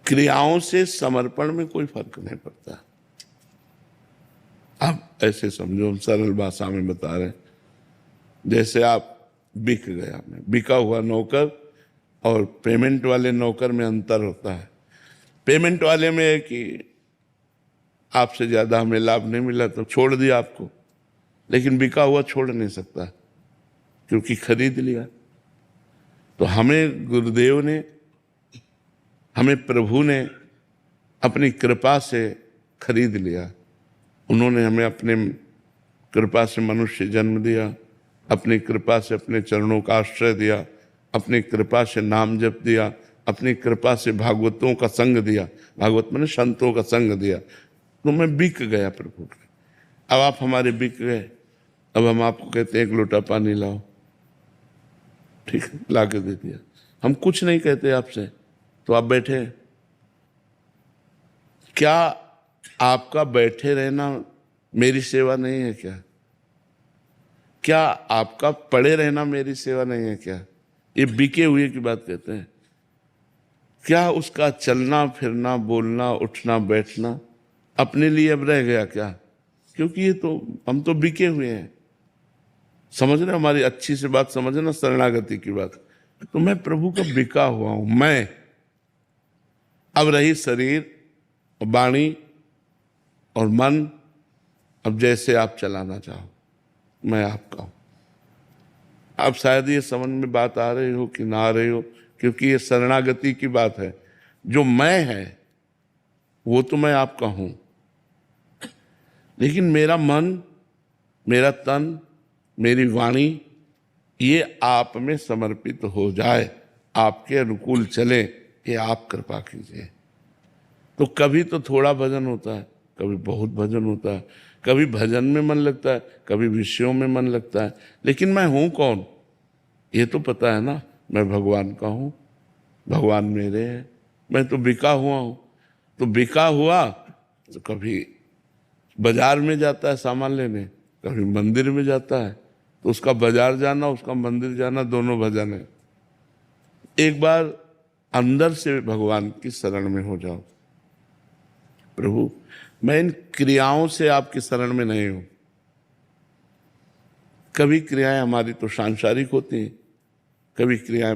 क्रियाओं से समर्पण में कोई फर्क नहीं पड़ता। अब ऐसे समझो, हम सरल भाषा में बता रहे हैं, जैसे आप बिक गया, बिका हुआ नौकर और पेमेंट वाले नौकर में अंतर होता है। पेमेंट वाले में है कि आपसे ज्यादा हमें लाभ नहीं मिला तो छोड़ दिया आपको, लेकिन बिका हुआ छोड़ नहीं सकता क्योंकि खरीद लिया। तो हमें गुरुदेव ने, हमें प्रभु ने अपनी कृपा से खरीद लिया। उन्होंने हमें अपने कृपा से मनुष्य जन्म दिया, अपनी कृपा से अपने चरणों का आश्रय दिया, अपनी कृपा से नाम जप दिया, अपनी कृपा से भागवतों का संग दिया, भागवत मैंने संतों का संग दिया। तो मैं बिक गया प्रभु का। अब आप हमारे बिक गए, अब हम आपको कहते हैं एक लोटा पानी लाओ, ठीक है, ला के दे दिया। हम कुछ नहीं कहते आपसे, तो आप बैठे। क्या आपका बैठे रहना मेरी सेवा नहीं है क्या? क्या आपका पड़े रहना मेरी सेवा नहीं है क्या? ये बिके हुए की बात कहते हैं। क्या उसका चलना फिरना, बोलना, उठना, बैठना अपने लिए अब रह गया क्या? क्योंकि ये तो हम तो बिके हुए हैं। समझ रहे, हमारी अच्छी से बात समझना, शरणागति की बात। तो मैं प्रभु का बिका हुआ हूं। मैं अब रही शरीर, वाणी और मन, अब जैसे आप चलाना चाहो, मैं आपका हूं। अब शायद ये समझ में बात आ रही हो कि ना आ रही हो, क्योंकि ये शरणागति की बात है। जो मैं है वो तो मैं आपका हूं, लेकिन मेरा मन, मेरा तन, मेरी वाणी ये आप में समर्पित हो जाए, आपके अनुकूल चले, ये आप कृपा कीजिए। तो कभी तो थोड़ा भजन होता है, कभी बहुत भजन होता है, कभी भजन में मन लगता है, कभी विषयों में मन लगता है। लेकिन मैं हूं कौन, ये तो पता है ना। मैं भगवान का हूं, भगवान मेरे हैं। मैं तो बिका हुआ हूं। तो बिका हुआ तो कभी बाजार में जाता है सामान लेने, कभी मंदिर में जाता है। तो उसका बाजार जाना, उसका मंदिर जाना, दोनों भजन है। एक बार अंदर से भगवान की शरण में हो जाओ। प्रभु, मैं इन क्रियाओं से आपकी शरण में नहीं हूं। कभी क्रियाएं हमारी तो सांसारिक होती हैं, कभी क्रियाएं